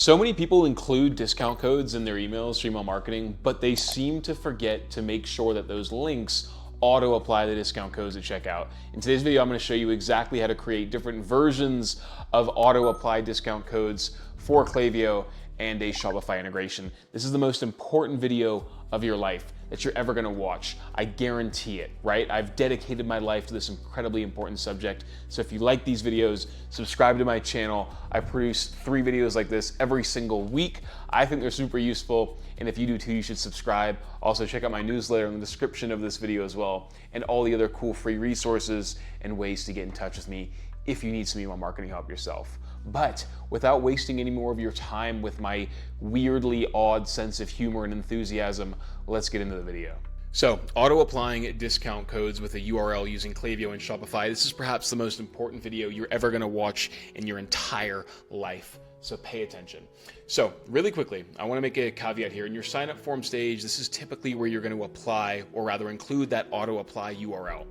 So many people include discount codes in their emails for email marketing, but they seem to forget to make sure that those links auto apply the discount codes at checkout. In today's video, I'm going to show you exactly how to create different versions of auto apply discount codes for Klaviyo and a Shopify integration. This is the most important video of your life that you're ever gonna watch. I guarantee it, right? I've dedicated my life to this incredibly important subject. So if you like these videos, subscribe to my channel. I produce 3 videos like this every single week. I think they're super useful. And if you do too, you should subscribe. Also check out my newsletter in the description of this video as well, and all the other cool free resources and ways to get in touch with me if you need some email marketing help yourself. But without wasting any more of your time with my weirdly odd sense of humor and enthusiasm, let's get into the video. So, auto-applying discount codes with a URL using Klaviyo and Shopify. This is perhaps the most important video you're ever gonna watch in your entire life. So pay attention. So really quickly, I wanna make a caveat here. In your sign up form stage, this is typically where you're gonna apply, or rather include that auto-apply URL.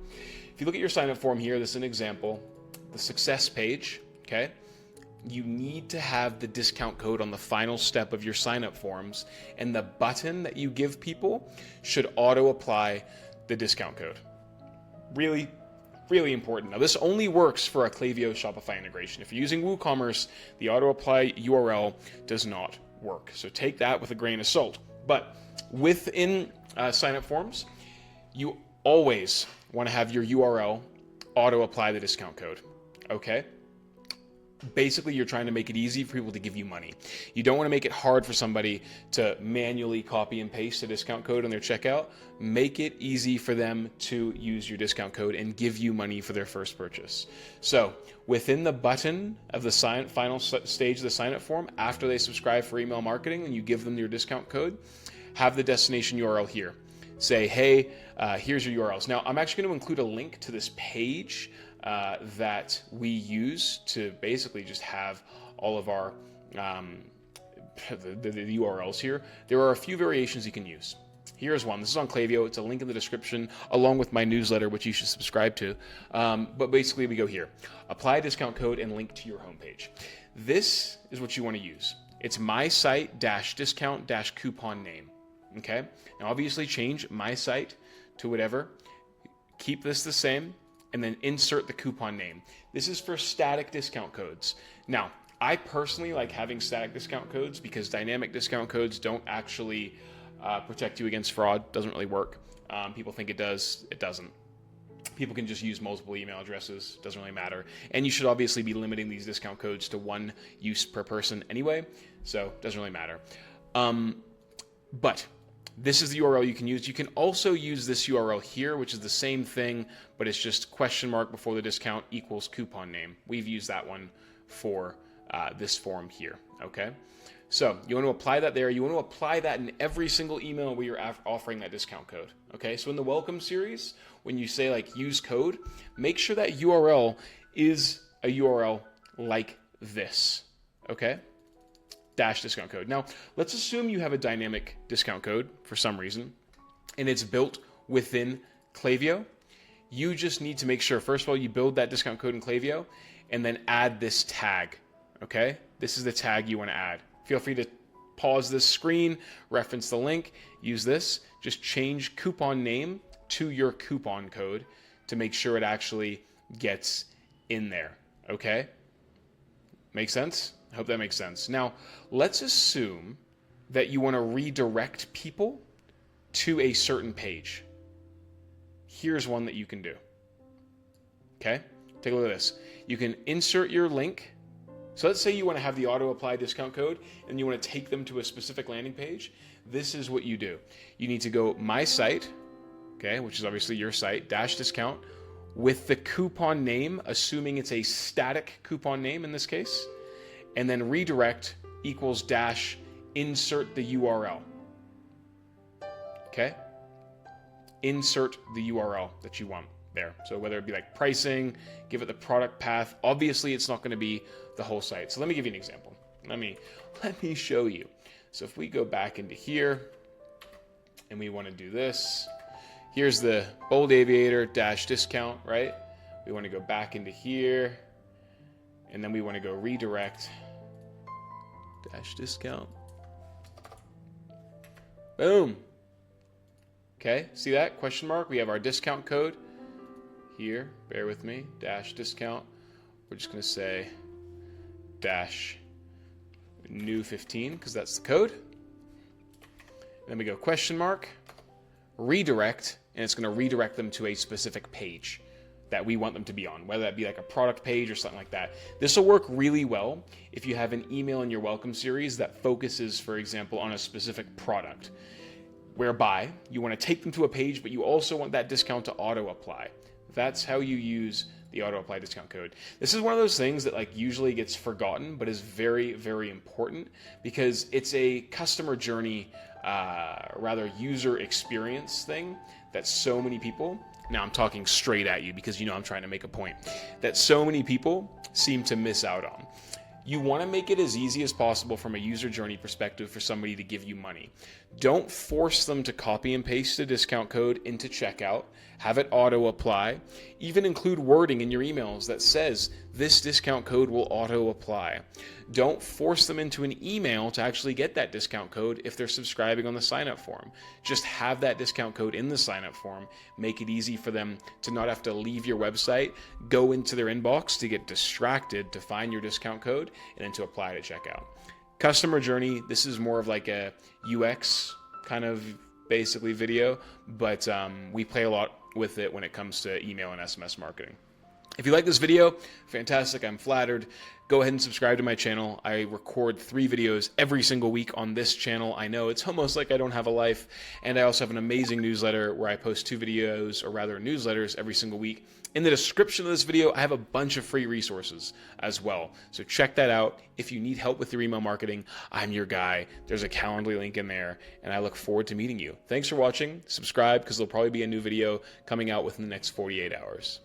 If you look at your sign up form here, this is an example. The success page, okay? You need to have the discount code on the final step of your sign-up forms, and the button that you give people should auto-apply the discount code. Really, really important. Now, this only works for a Klaviyo Shopify integration. If you're using WooCommerce, the auto-apply URL does not work. So take that with a grain of salt. But within sign-up forms, you always want to have your URL auto-apply the discount code, okay? Basically, you're trying to make it easy for people to give you money. You don't want to make it hard for somebody to manually copy and paste a discount code on their checkout. Make it easy for them to use your discount code and give you money for their first purchase. So within the button of the final stage of the sign-up form, after they subscribe for email marketing and you give them your discount code, have the destination URL here. Say, hey, here's your URLs. Now, I'm actually going to include a link to this page that we use to basically just have all of our the URLs here. There are a few variations you can use. Here's one. This is on Klaviyo. It's a link in the description along with my newsletter, which you should subscribe to. But basically, we go here. Apply a discount code and link to your homepage. This is what you want to use. It's my site -discount -coupon name. Okay? Now, obviously, change my site to whatever. Keep this the same, and then insert the coupon name. This is for static discount codes. Now, I personally like having static discount codes because dynamic discount codes don't actually protect you against fraud. Doesn't really work. People think it does. It doesn't. People can just use multiple email addresses. Doesn't really matter. And you should obviously be limiting these discount codes to 1 use per person anyway, so doesn't really matter. But this is the URL you can use. You can also use this URL here, which is the same thing, but it's just question mark before the discount equals coupon name. We've used that one for this form here, okay? So you want to apply that there. You want to apply that in every single email where you're offering that discount code, okay? So in the welcome series, when you say like use code, make sure that URL is a URL like this, okay? -discount code. Now, let's assume you have a dynamic discount code for some reason, and it's built within Klaviyo. You just need to make sure, first of all, you build that discount code in Klaviyo, and then add this tag, okay? This is the tag you want to add. Feel free to pause this screen, reference the link, use this. Just change coupon name to your coupon code to make sure it actually gets in there, okay? Make sense? I hope that makes sense. Now, let's assume that you want to redirect people to a certain page. Here's one that you can do. Okay? Take a look at this. You can insert your link. So let's say you want to have the auto-apply discount code and you want to take them to a specific landing page. This is what you do. You need to go my site, okay, which is obviously your site, -discount, with the coupon name, assuming it's a static coupon name in this case, and then redirect equals insert the URL. Okay? Insert the URL that you want there. So whether it be like pricing, give it the product path. Obviously, it's not going to be the whole site. So let me give you an example. Let me show you. So if we go back into here and we want to do this, here's the bold aviator -discount, right? We want to go back into here, and then we want to go redirect dash discount. Boom. Okay, see that? Question mark. We have our discount code here. Bear with me. Dash discount. We're just going to say dash new 15 because that's the code. Then we go question mark, redirect, and it's going to redirect them to a specific page that we want them to be on, whether that be like a product page or something like that. This will work really well if you have an email in your welcome series that focuses, for example, on a specific product, whereby you want to take them to a page, but you also want that discount to auto-apply. That's how you use the auto-apply discount code. This is one of those things that like usually gets forgotten, but is very, very important because it's a customer journey, rather user experience thing that so many people, now I'm talking straight at you because you know I'm trying to make a point, that so many people seem to miss out on. You want to make it as easy as possible from a user journey perspective for somebody to give you money. Don't force them to copy and paste the discount code into checkout. Have it auto apply. Even include wording in your emails that says this discount code will auto apply. Don't force them into an email to actually get that discount code if they're subscribing on the sign up form. Just have that discount code in the sign up form. Make it easy for them to not have to leave your website, go into their inbox to get distracted to find your discount code and then to apply to checkout. Customer journey, this is more of like a UX kind of basically video, but we play a lot with it when it comes to email and SMS marketing. If you like this video, fantastic, I'm flattered. Go ahead and subscribe to my channel. I record 3 videos every single week on this channel. I know it's almost like I don't have a life. And I also have an amazing newsletter where I post 2 videos, or rather newsletters, every single week. In the description of this video, I have a bunch of free resources as well. So check that out. If you need help with your email marketing, I'm your guy. There's a Calendly link in there, and I look forward to meeting you. Thanks for watching. Subscribe because there'll probably be a new video coming out within the next 48 hours.